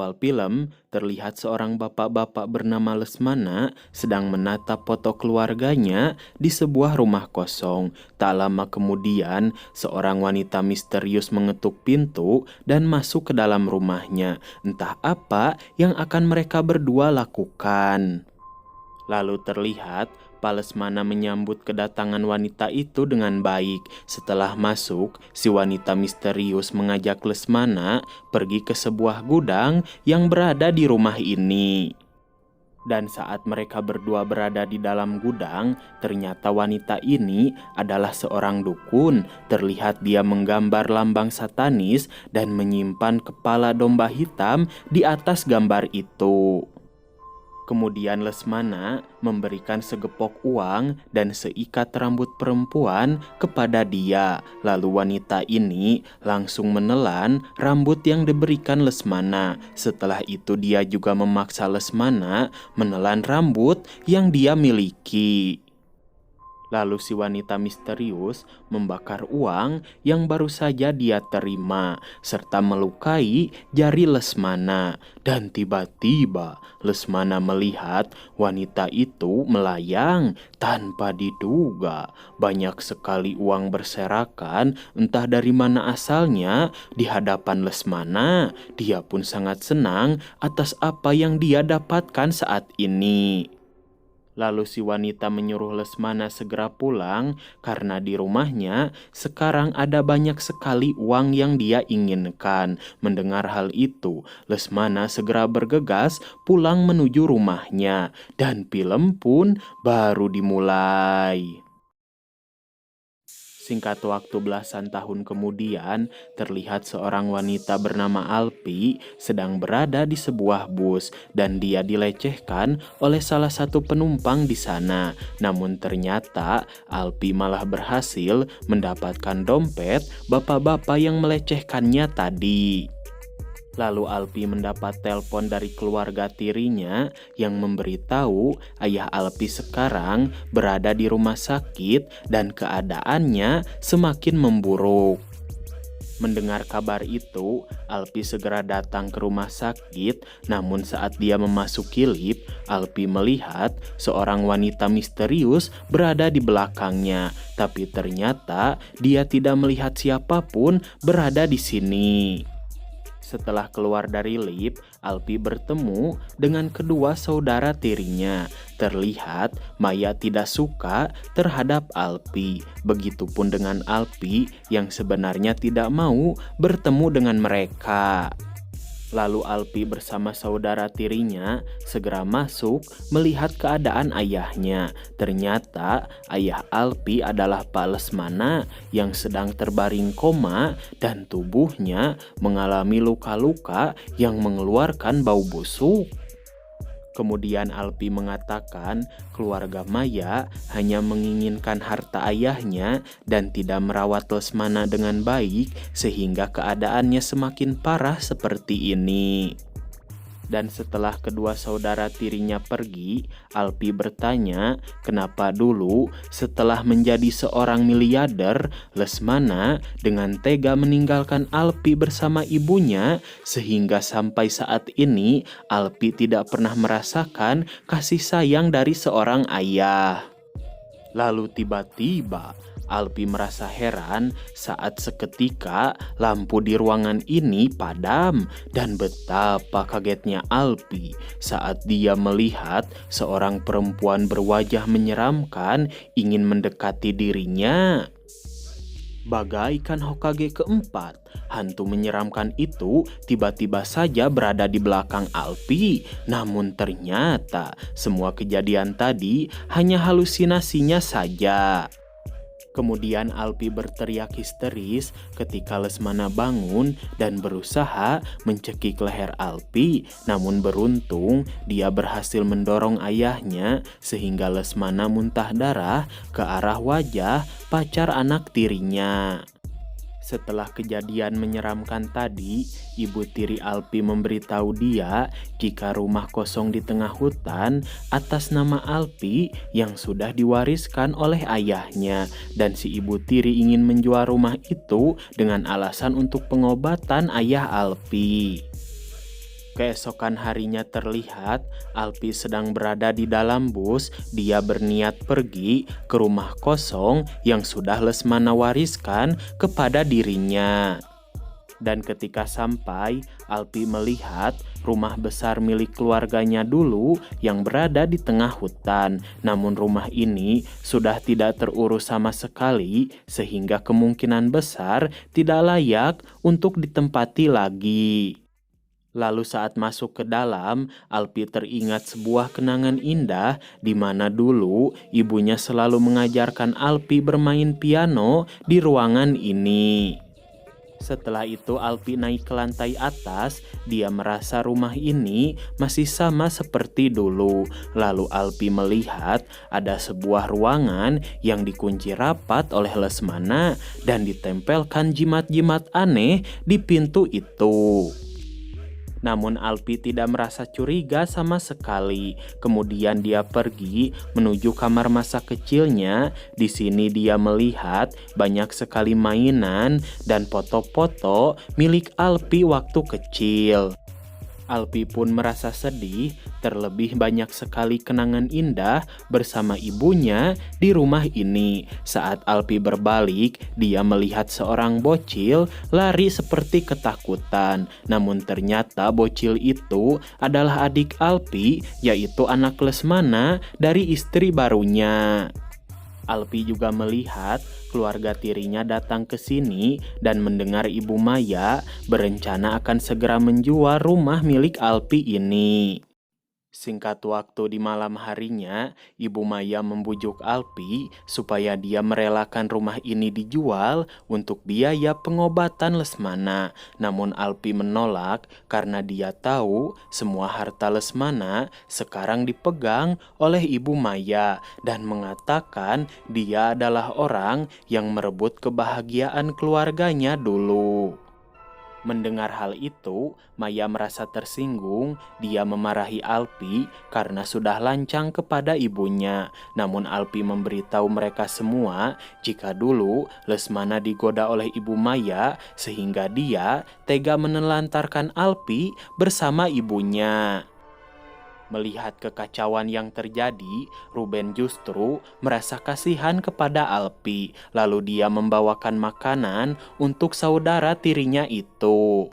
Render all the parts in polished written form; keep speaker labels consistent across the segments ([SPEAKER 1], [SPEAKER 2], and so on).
[SPEAKER 1] awal film, terlihat seorang bapak-bapak bernama Lesmana sedang menatap foto keluarganya di sebuah rumah kosong. Tak lama kemudian, seorang wanita misterius mengetuk pintu dan masuk ke dalam rumahnya. Entah apa yang akan mereka berdua lakukan. Lalu terlihat Pak Lesmana menyambut kedatangan wanita itu dengan baik. Setelah masuk, si wanita misterius mengajak Lesmana pergi ke sebuah gudang yang berada di rumah ini. Dan saat mereka berdua berada di dalam gudang, ternyata wanita ini adalah seorang dukun. Terlihat dia menggambar lambang satanis dan menyimpan kepala domba hitam di atas gambar itu. Kemudian Lesmana memberikan segepok uang dan seikat rambut perempuan kepada dia. Lalu wanita ini langsung menelan rambut yang diberikan Lesmana. Setelah itu dia juga memaksa Lesmana menelan rambut yang dia miliki. Lalu si wanita misterius membakar uang yang baru saja dia terima, serta melukai jari Lesmana. Dan tiba-tiba Lesmana melihat wanita itu melayang tanpa diduga. Banyak sekali uang berserakan, entah dari mana asalnya, di hadapan Lesmana. Dia pun sangat senang atas apa yang dia dapatkan saat ini. Lalu si wanita menyuruh Lesmana segera pulang karena di rumahnya sekarang ada banyak sekali uang yang dia inginkan. Mendengar hal itu, Lesmana segera bergegas pulang menuju rumahnya dan film pun baru dimulai. Singkat waktu belasan tahun kemudian, terlihat seorang wanita bernama Alpi sedang berada di sebuah bus dan dia dilecehkan oleh salah satu penumpang di sana. Namun ternyata Alpi malah berhasil mendapatkan dompet bapak-bapak yang melecehkannya tadi. Lalu Alpi mendapat telepon dari keluarga tirinya yang memberitahu ayah Alpi sekarang berada di rumah sakit dan keadaannya semakin memburuk. Mendengar kabar itu, Alpi segera datang ke rumah sakit. Namun saat dia memasuki lift, Alpi melihat seorang wanita misterius berada di belakangnya. Tapi ternyata dia tidak melihat siapapun berada di sini. Setelah keluar dari lift, Alpi bertemu dengan kedua saudara tirinya. Terlihat Maya tidak suka terhadap Alpi. Begitupun dengan Alpi yang sebenarnya tidak mau bertemu dengan mereka. Lalu Alpi bersama saudara tirinya segera masuk melihat keadaan ayahnya. Ternyata ayah Alpi adalah Pak Lesmana yang sedang terbaring koma dan tubuhnya mengalami luka-luka yang mengeluarkan bau busuk. Kemudian Alpi mengatakan keluarga Maya hanya menginginkan harta ayahnya dan tidak merawat Lesmana dengan baik sehingga keadaannya semakin parah seperti ini. Dan setelah kedua saudara tirinya pergi, Alpi bertanya kenapa dulu setelah menjadi seorang miliarder, Lesmana dengan tega meninggalkan Alpi bersama ibunya sehingga sampai saat ini Alpi tidak pernah merasakan kasih sayang dari seorang ayah. Lalu tiba-tiba Alpi merasa heran saat seketika lampu di ruangan ini padam dan betapa kagetnya Alpi saat dia melihat seorang perempuan berwajah menyeramkan ingin mendekati dirinya. Bagaikan Hokage keempat, hantu menyeramkan itu tiba-tiba saja berada di belakang Alpi. Namun ternyata semua kejadian tadi hanya halusinasinya saja. Kemudian Alpi berteriak histeris ketika Lesmana bangun dan berusaha mencekik leher Alpi. Namun beruntung dia berhasil mendorong ayahnya sehingga Lesmana muntah darah ke arah wajah pacar anak tirinya. Setelah kejadian menyeramkan tadi, ibu tiri Alpi memberitahu dia jika rumah kosong di tengah hutan atas nama Alpi yang sudah diwariskan oleh ayahnya, dan si ibu tiri ingin menjual rumah itu dengan alasan untuk pengobatan ayah Alpi. Keesokan harinya terlihat Alpi sedang berada di dalam bus. Dia berniat pergi ke rumah kosong yang sudah Lesmana wariskan kepada dirinya. Dan ketika sampai, Alpi melihat rumah besar milik keluarganya dulu yang berada di tengah hutan. Namun rumah ini sudah tidak terurus sama sekali, sehingga kemungkinan besar tidak layak untuk ditempati lagi. Lalu saat masuk ke dalam, Alpi teringat sebuah kenangan indah di mana dulu ibunya selalu mengajarkan Alpi bermain piano di ruangan ini. Setelah itu Alpi naik ke lantai atas. Dia merasa rumah ini masih sama seperti dulu. Lalu Alpi melihat ada sebuah ruangan yang dikunci rapat oleh Lesmana dan ditempelkan jimat-jimat aneh di pintu itu. Namun Alpi tidak merasa curiga sama sekali. Kemudian dia pergi menuju kamar masa kecilnya. Di sini dia melihat banyak sekali mainan dan foto-foto milik Alpi waktu kecil. Alpi pun merasa sedih, terlebih banyak sekali kenangan indah bersama ibunya di rumah ini. Saat Alpi berbalik, dia melihat seorang bocil lari seperti ketakutan. Namun ternyata bocil itu adalah adik Alpi, yaitu anak Lesmana dari istri barunya. Alpi juga melihat keluarga tirinya datang ke sini dan mendengar Ibu Maya berencana akan segera menjual rumah milik Alpi ini. Singkat waktu di malam harinya, Ibu Maya membujuk Alpi supaya dia merelakan rumah ini dijual untuk biaya pengobatan Lesmana. Namun Alpi menolak karena dia tahu semua harta Lesmana sekarang dipegang oleh Ibu Maya dan mengatakan dia adalah orang yang merebut kebahagiaan keluarganya dulu. Mendengar hal itu, Maya merasa tersinggung. Dia memarahi Alpi karena sudah lancang kepada ibunya. Namun Alpi memberitahu mereka semua jika dulu Lesmana digoda oleh Ibu Maya sehingga dia tega menelantarkan Alpi bersama ibunya. Melihat kekacauan yang terjadi, Ruben justru merasa kasihan kepada Alpi. Lalu dia membawakan makanan untuk saudara tirinya itu.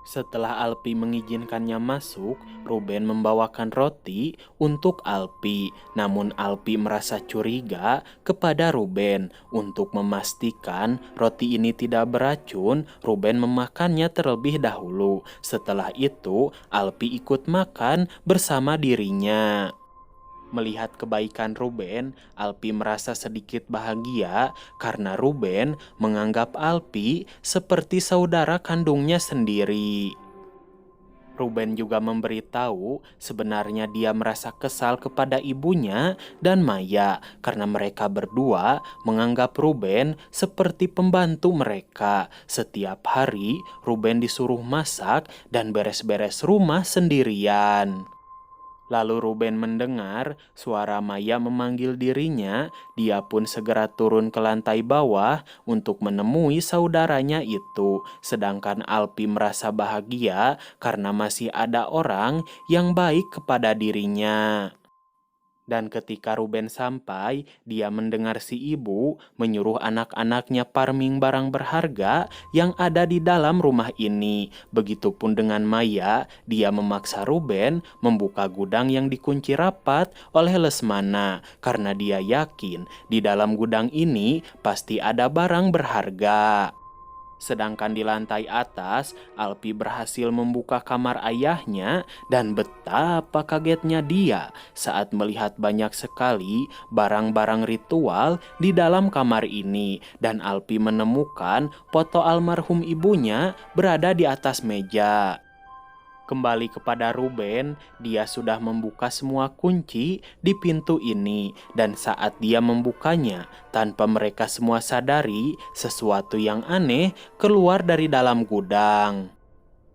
[SPEAKER 1] Setelah Alpi mengizinkannya masuk, Ruben membawakan roti untuk Alpi. Namun Alpi merasa curiga kepada Ruben. Untuk memastikan roti ini tidak beracun, Ruben memakannya terlebih dahulu. Setelah itu, Alpi ikut makan bersama dirinya. Melihat kebaikan Ruben, Alpi merasa sedikit bahagia karena Ruben menganggap Alpi seperti saudara kandungnya sendiri. Ruben juga memberitahu sebenarnya dia merasa kesal kepada ibunya dan Maya karena mereka berdua menganggap Ruben seperti pembantu mereka. Setiap hari Ruben disuruh masak dan beres-beres rumah sendirian. Lalu Ruben mendengar suara Maya memanggil dirinya. Dia pun segera turun ke lantai bawah untuk menemui saudaranya itu. Sedangkan Alpi merasa bahagia karena masih ada orang yang baik kepada dirinya. Dan ketika Ruben sampai, dia mendengar si ibu menyuruh anak-anaknya farming barang berharga yang ada di dalam rumah ini. Begitupun dengan Maya, dia memaksa Ruben membuka gudang yang dikunci rapat oleh Lesmana karena dia yakin di dalam gudang ini pasti ada barang berharga. Sedangkan di lantai atas, Alpi berhasil membuka kamar ayahnya dan betapa kagetnya dia saat melihat banyak sekali barang-barang ritual di dalam kamar ini. Dan Alpi menemukan foto almarhum ibunya berada di atas meja. Kembali kepada Ruben, dia sudah membuka semua kunci di pintu ini. Dan saat dia membukanya, tanpa mereka semua sadari, sesuatu yang aneh keluar dari dalam gudang.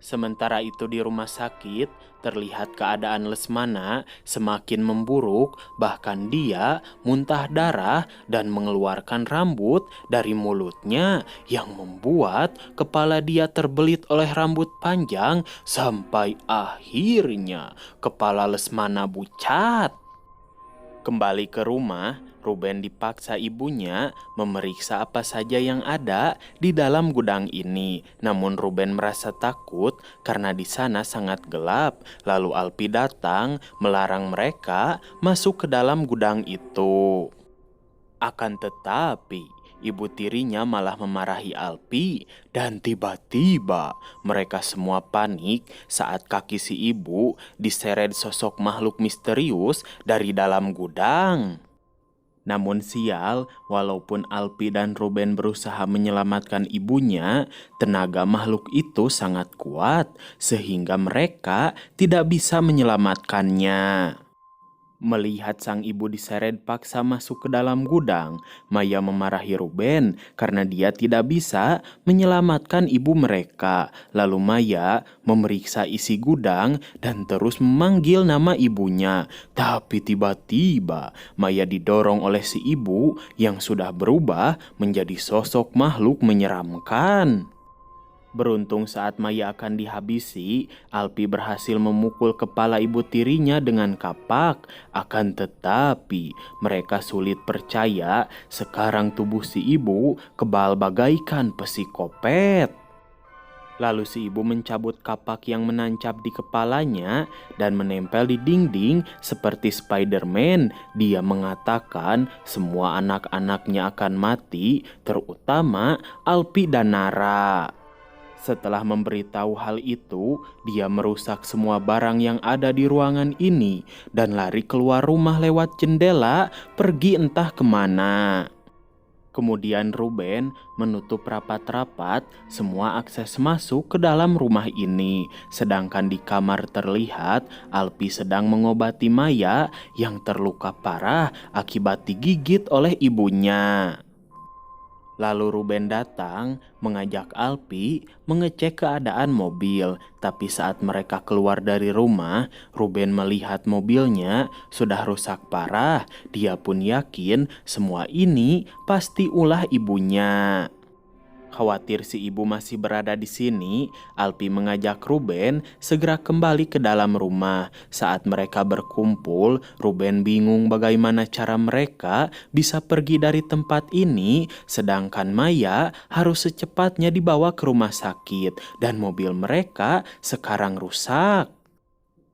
[SPEAKER 1] Sementara itu di rumah sakit, terlihat keadaan Lesmana semakin memburuk, bahkan dia muntah darah dan mengeluarkan rambut dari mulutnya yang membuat kepala dia terbelit oleh rambut panjang sampai akhirnya kepala Lesmana bucat. Kembali ke rumah, Ruben dipaksa ibunya memeriksa apa saja yang ada di dalam gudang ini. Namun Ruben merasa takut karena di sana sangat gelap. Lalu Alpi datang melarang mereka masuk ke dalam gudang itu. Akan tetapi, ibu tirinya malah memarahi Alpi dan tiba-tiba mereka semua panik saat kaki si ibu diseret sosok makhluk misterius dari dalam gudang. Namun sial, walaupun Alpi dan Ruben berusaha menyelamatkan ibunya, tenaga makhluk itu sangat kuat sehingga mereka tidak bisa menyelamatkannya. Melihat sang ibu diseret paksa masuk ke dalam gudang, Maya memarahi Ruben karena dia tidak bisa menyelamatkan ibu mereka. Lalu Maya memeriksa isi gudang dan terus memanggil nama ibunya. Tapi tiba-tiba Maya didorong oleh si ibu yang sudah berubah menjadi sosok makhluk menyeramkan. Beruntung saat Maya akan dihabisi, Alpi berhasil memukul kepala ibu tirinya dengan kapak. Akan tetapi, mereka sulit percaya sekarang tubuh si ibu kebal bagaikan psikopet. Lalu si ibu mencabut kapak yang menancap di kepalanya dan menempel di dinding seperti Spider-Man. Dia mengatakan semua anak-anaknya akan mati, terutama Alpi dan Nara. Setelah memberitahu hal itu, dia merusak semua barang yang ada di ruangan ini dan lari keluar rumah lewat jendela, pergi entah kemana. Kemudian Ruben menutup rapat-rapat semua akses masuk ke dalam rumah ini. Sedangkan di kamar terlihat Alpi sedang mengobati Maya yang terluka parah akibat digigit oleh ibunya. Lalu Ruben datang mengajak Alpi mengecek keadaan mobil. Tapi saat mereka keluar dari rumah, Ruben melihat mobilnya sudah rusak parah. Dia pun yakin semua ini pasti ulah ibunya. Khawatir si ibu masih berada di sini, Alpi mengajak Ruben segera kembali ke dalam rumah. Saat mereka berkumpul, Ruben bingung bagaimana cara mereka bisa pergi dari tempat ini, sedangkan Maya harus secepatnya dibawa ke rumah sakit dan mobil mereka sekarang rusak.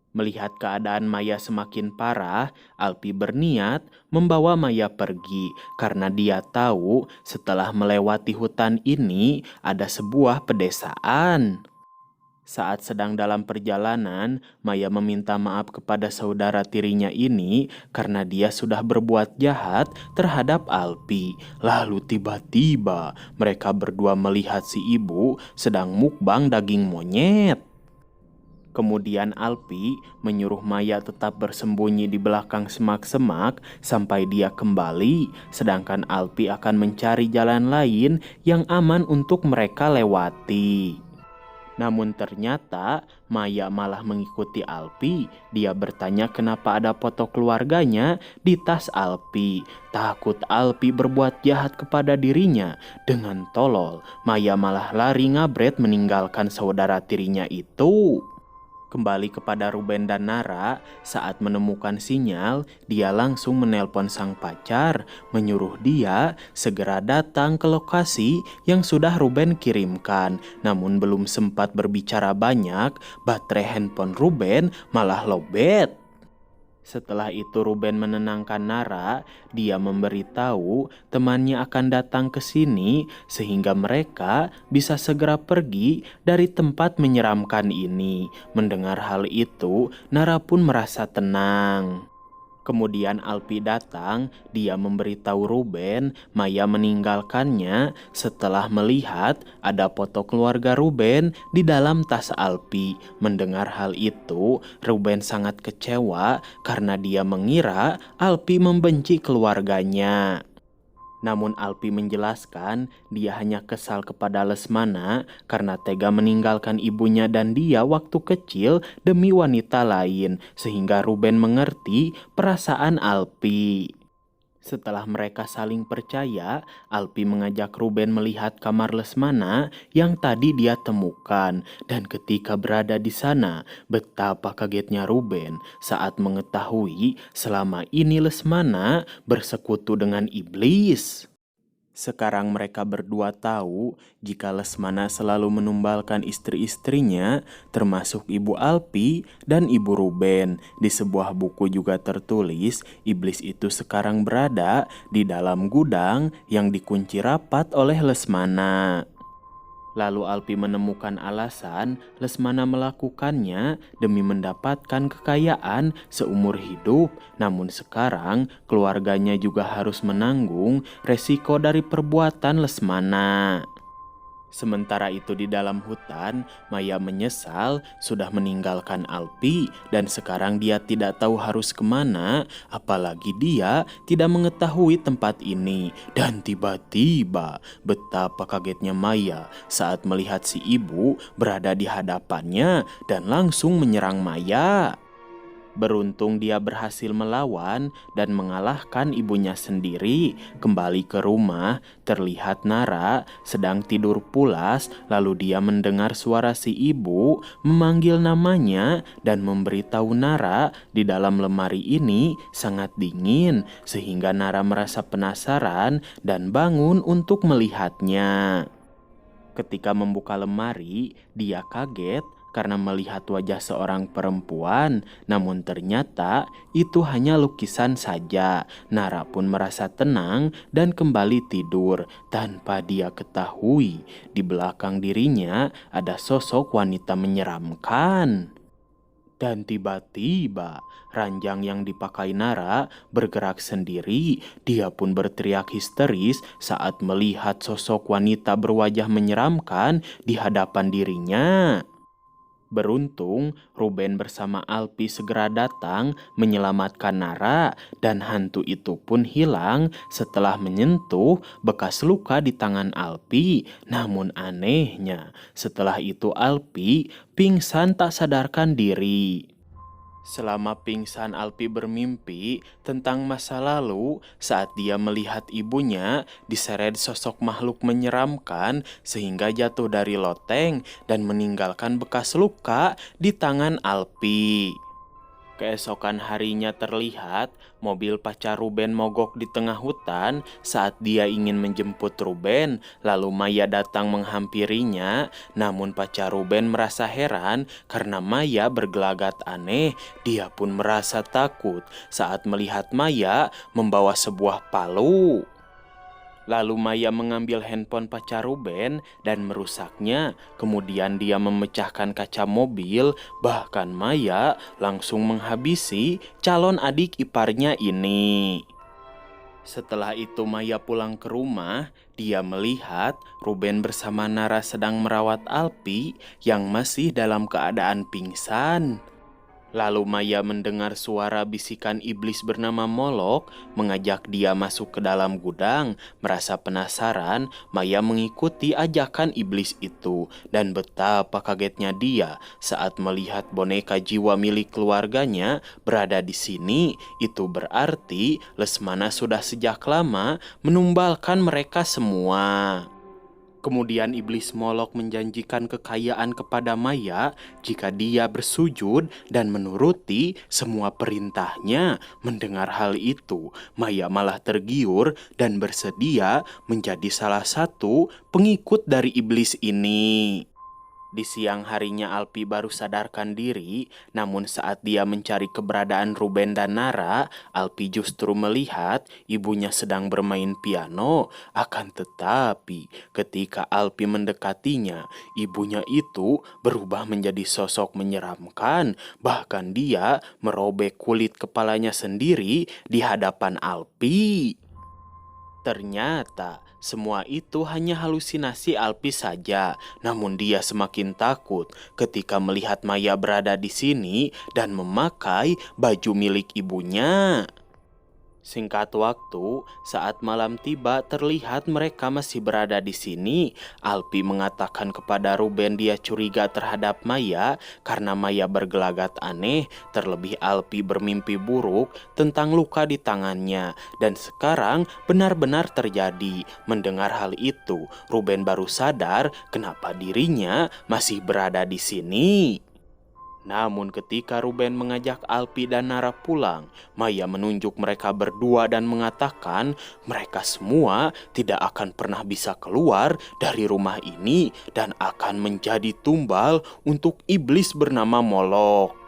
[SPEAKER 1] Melihat keadaan Maya semakin parah, Alpi berniat membawa Maya pergi karena dia tahu setelah melewati hutan ini ada sebuah pedesaan. Saat sedang dalam perjalanan, Maya meminta maaf kepada saudara tirinya ini karena dia sudah berbuat jahat terhadap Alpi. Lalu tiba-tiba mereka berdua melihat si ibu sedang mukbang daging monyet. Kemudian Alpi menyuruh Maya tetap bersembunyi di belakang semak-semak sampai dia kembali, sedangkan Alpi akan mencari jalan lain yang aman untuk mereka lewati. Namun ternyata Maya malah mengikuti Alpi. Dia bertanya kenapa ada foto keluarganya di tas Alpi. Takut Alpi berbuat jahat kepada dirinya. Dengan tolol, Maya malah lari ngabret meninggalkan saudara tirinya itu. Kembali kepada Ruben dan Nara, saat menemukan sinyal, dia langsung menelpon sang pacar, menyuruh dia segera datang ke lokasi yang sudah Ruben kirimkan. Namun belum sempat berbicara banyak, baterai handphone Ruben malah lowbat. Setelah itu Ruben menenangkan Nara, dia memberitahu temannya akan datang ke sini sehingga mereka bisa segera pergi dari tempat menyeramkan ini. Mendengar hal itu, Nara pun merasa tenang. Kemudian Alpi datang, dia memberitahu Ruben Maya meninggalkannya setelah melihat ada foto keluarga Ruben di dalam tas Alpi. Mendengar hal itu, Ruben sangat kecewa karena dia mengira Alpi membenci keluarganya. Namun Alpi menjelaskan dia hanya kesal kepada Lesmana karena tega meninggalkan ibunya dan dia waktu kecil demi wanita lain, sehingga Ruben mengerti perasaan Alpi. Setelah mereka saling percaya, Alpi mengajak Ruben melihat kamar Lesmana yang tadi dia temukan. Dan ketika berada di sana, betapa kagetnya Ruben saat mengetahui selama ini Lesmana bersekutu dengan iblis. Sekarang mereka berdua tahu jika Lesmana selalu menumbalkan istri-istrinya, termasuk Ibu Alpi dan Ibu Ruben. Di sebuah buku juga tertulis, iblis itu sekarang berada di dalam gudang yang dikunci rapat oleh Lesmana. Lalu Alpi menemukan alasan Lesmana melakukannya demi mendapatkan kekayaan seumur hidup. Namun sekarang keluarganya juga harus menanggung resiko dari perbuatan Lesmana. Sementara itu di dalam hutan, Maya menyesal sudah meninggalkan Alpi dan sekarang dia tidak tahu harus kemana, apalagi dia tidak mengetahui tempat ini. Dan tiba-tiba betapa kagetnya Maya saat melihat si ibu berada di hadapannya dan langsung menyerang Maya. Beruntung dia berhasil melawan dan mengalahkan ibunya sendiri. Kembali ke rumah, terlihat Nara sedang tidur pulas, lalu dia mendengar suara si ibu memanggil namanya dan memberitahu Nara di dalam lemari ini sangat dingin, sehingga Nara merasa penasaran dan bangun untuk melihatnya. Ketika membuka lemari, dia kaget karena melihat wajah seorang perempuan, namun ternyata itu hanya lukisan saja. Nara pun merasa tenang dan kembali tidur tanpa dia ketahui di belakang dirinya ada sosok wanita menyeramkan. Dan tiba-tiba ranjang yang dipakai Nara bergerak sendiri. Dia pun berteriak histeris saat melihat sosok wanita berwajah menyeramkan di hadapan dirinya. Beruntung, Ruben bersama Alpi segera datang menyelamatkan Nara dan hantu itu pun hilang setelah menyentuh bekas luka di tangan Alpi. Namun anehnya, setelah itu Alpi pingsan tak sadarkan diri. Selama pingsan, Alpi bermimpi tentang masa lalu saat dia melihat ibunya diseret sosok makhluk menyeramkan sehingga jatuh dari loteng dan meninggalkan bekas luka di tangan Alpi. Keesokan harinya terlihat mobil pacar Ruben mogok di tengah hutan saat dia ingin menjemput Ruben. Lalu Maya datang menghampirinya, namun pacar Ruben merasa heran karena Maya bergelagat aneh. Dia pun merasa takut saat melihat Maya membawa sebuah palu. Lalu Maya mengambil handphone pacar Ruben dan merusaknya. Kemudian dia memecahkan kaca mobil. Bahkan Maya langsung menghabisi calon adik iparnya ini. Setelah itu Maya pulang ke rumah. Dia melihat Ruben bersama Nara sedang merawat Alpi yang masih dalam keadaan pingsan. Lalu Maya mendengar suara bisikan iblis bernama Molok mengajak dia masuk ke dalam gudang. Merasa penasaran, Maya mengikuti ajakan iblis itu. Dan betapa kagetnya dia saat melihat boneka jiwa milik keluarganya berada di sini. Itu berarti Lesmana sudah sejak lama menumbalkan mereka semua. Kemudian iblis Molok menjanjikan kekayaan kepada Maya jika dia bersujud dan menuruti semua perintahnya. Mendengar hal itu, Maya malah tergiur dan bersedia menjadi salah satu pengikut dari iblis ini. Di siang harinya Alpi baru sadarkan diri, namun saat dia mencari keberadaan Ruben dan Nara, Alpi justru melihat ibunya sedang bermain piano. Akan tetapi, ketika Alpi mendekatinya, ibunya itu berubah menjadi sosok menyeramkan. Bahkan dia merobek kulit kepalanya sendiri di hadapan Alpi. Ternyata semua itu hanya halusinasi Alpi saja, namun dia semakin takut ketika melihat Maya berada di sini dan memakai baju milik ibunya. Singkat waktu, saat malam tiba terlihat mereka masih berada di sini. Alpi mengatakan kepada Ruben dia curiga terhadap Maya karena Maya bergelagat aneh, terlebih Alpi bermimpi buruk tentang luka di tangannya. Dan sekarang benar-benar terjadi. Mendengar hal itu, Ruben baru sadar kenapa dirinya masih berada di sini. Namun ketika Ruben mengajak Alpi dan Nara pulang, Maya menunjuk mereka berdua dan mengatakan mereka semua tidak akan pernah bisa keluar dari rumah ini dan akan menjadi tumbal untuk iblis bernama Molok.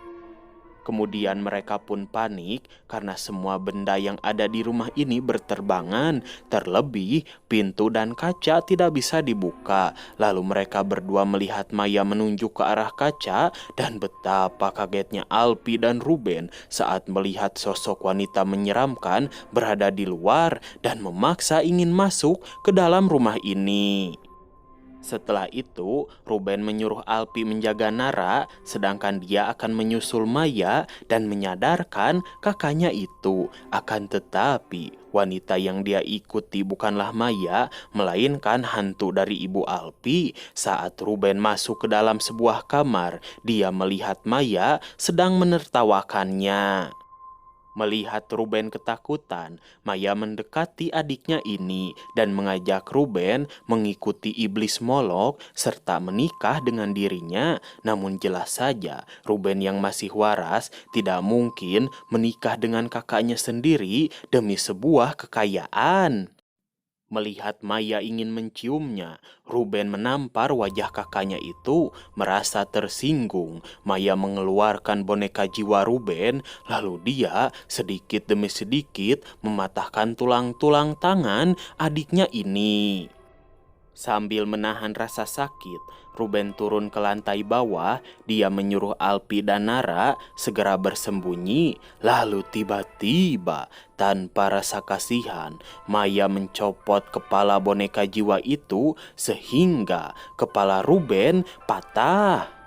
[SPEAKER 1] Kemudian mereka pun panik karena semua benda yang ada di rumah ini berterbangan, terlebih pintu dan kaca tidak bisa dibuka. Lalu mereka berdua melihat Maya menunjuk ke arah kaca dan betapa kagetnya Alpi dan Ruben saat melihat sosok wanita menyeramkan berada di luar dan memaksa ingin masuk ke dalam rumah ini. Setelah itu, Ruben menyuruh Alpi menjaga Nara, sedangkan dia akan menyusul Maya dan menyadarkan kakaknya itu. Akan tetapi, wanita yang dia ikuti bukanlah Maya, melainkan hantu dari ibu Alpi. Saat Ruben masuk ke dalam sebuah kamar, dia melihat Maya sedang menertawakannya. Melihat Ruben ketakutan, Maya mendekati adiknya ini dan mengajak Ruben mengikuti iblis Molok serta menikah dengan dirinya. Namun jelas saja, Ruben yang masih waras tidak mungkin menikah dengan kakaknya sendiri demi sebuah kekayaan. Melihat Maya ingin menciumnya, Ruben menampar wajah kakaknya itu, merasa tersinggung. Maya mengeluarkan boneka jiwa Ruben, lalu dia sedikit demi sedikit mematahkan tulang-tulang tangan adiknya ini. Sambil menahan rasa sakit, Ruben turun ke lantai bawah. Dia menyuruh Alpi dan Nara segera bersembunyi. Lalu tiba-tiba, tanpa rasa kasihan, Maya mencopot kepala boneka jiwa itu sehingga kepala Ruben patah.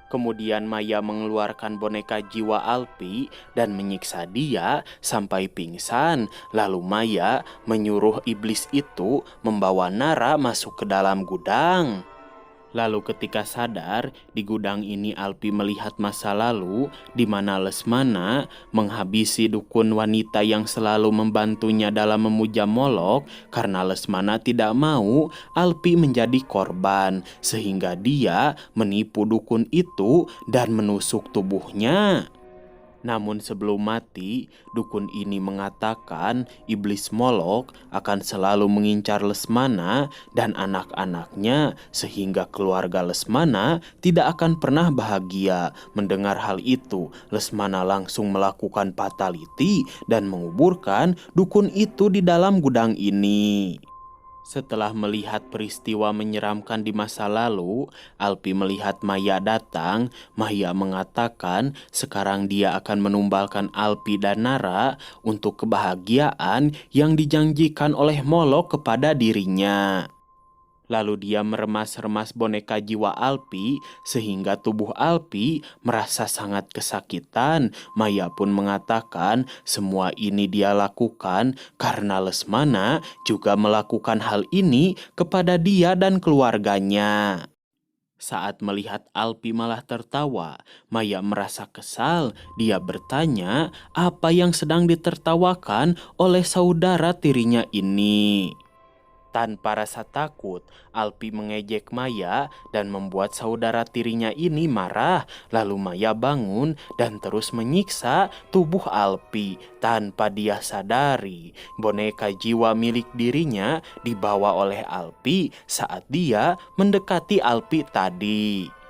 [SPEAKER 1] Kemudian Maya mengeluarkan boneka jiwa Alpi dan menyiksa dia sampai pingsan. Lalu Maya menyuruh iblis itu membawa Nara masuk ke dalam gudang. Lalu ketika sadar, di gudang ini Alpi melihat masa lalu di mana Lesmana menghabisi dukun wanita yang selalu membantunya dalam memuja Molok karena Lesmana tidak mau Alpi menjadi korban, sehingga dia menipu dukun itu dan menusuk tubuhnya. Namun sebelum mati, dukun ini mengatakan iblis Molok akan selalu mengincar Lesmana dan anak-anaknya sehingga keluarga Lesmana tidak akan pernah bahagia. Mendengar hal itu, Lesmana langsung melakukan fatality dan menguburkan dukun itu di dalam gudang ini. Setelah melihat peristiwa menyeramkan di masa lalu, Alpi melihat Maya datang. Maya mengatakan sekarang dia akan menumbalkan Alpi dan Nara untuk kebahagiaan yang dijanjikan oleh Molok kepada dirinya. Lalu dia meremas-remas boneka jiwa Alpi sehingga tubuh Alpi merasa sangat kesakitan. Maya pun mengatakan semua ini dia lakukan karena Lesmana juga melakukan hal ini kepada dia dan keluarganya. Saat melihat Alpi malah tertawa, Maya merasa kesal. Dia bertanya apa yang sedang ditertawakan oleh saudara tirinya ini. Tanpa rasa takut, Alpi mengejek Maya dan membuat saudara tirinya ini marah. Lalu Maya bangun dan terus menyiksa tubuh Alpi. Tanpa dia sadari, boneka jiwa milik dirinya dibawa oleh Alpi saat dia mendekati Alpi tadi.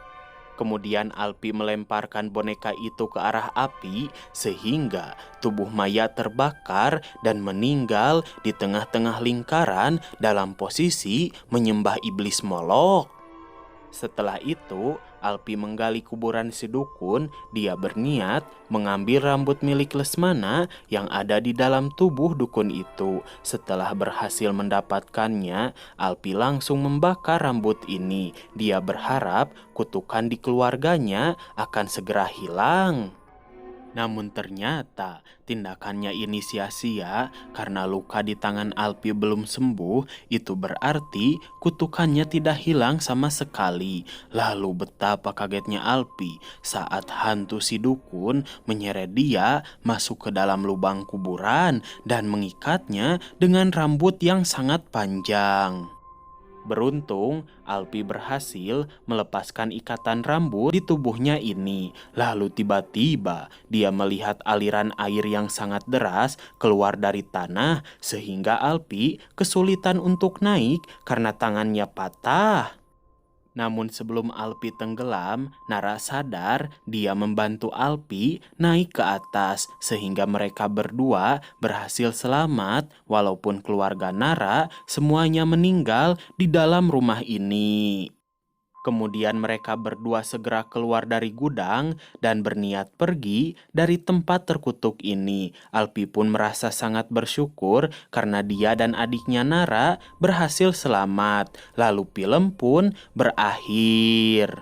[SPEAKER 1] Kemudian Alpi melemparkan boneka itu ke arah api sehingga tubuh Maya terbakar dan meninggal di tengah-tengah lingkaran dalam posisi menyembah iblis Molok. Setelah itu, Alpi menggali kuburan si dukun. Dia berniat mengambil rambut milik Lesmana yang ada di dalam tubuh dukun itu. Setelah berhasil mendapatkannya, Alpi langsung membakar rambut ini. Dia berharap kutukan di keluarganya akan segera hilang. Namun ternyata tindakannya ini sia-sia karena luka di tangan Alpi belum sembuh. Itu berarti kutukannya tidak hilang sama sekali. Lalu betapa kagetnya Alpi saat hantu si dukun menyeret dia masuk ke dalam lubang kuburan dan mengikatnya dengan rambut yang sangat panjang. Beruntung, Alpi berhasil melepaskan ikatan rambut di tubuhnya ini. Lalu tiba-tiba dia melihat aliran air yang sangat deras keluar dari tanah sehingga Alpi kesulitan untuk naik karena tangannya patah. Namun sebelum Alpi tenggelam, Nara sadar dia membantu Alpi naik ke atas sehingga mereka berdua berhasil selamat walaupun keluarga Nara semuanya meninggal di dalam rumah ini. Kemudian mereka berdua segera keluar dari gudang dan berniat pergi dari tempat terkutuk ini. Alpi pun merasa sangat bersyukur karena dia dan adiknya Nara berhasil selamat. Lalu film pun berakhir.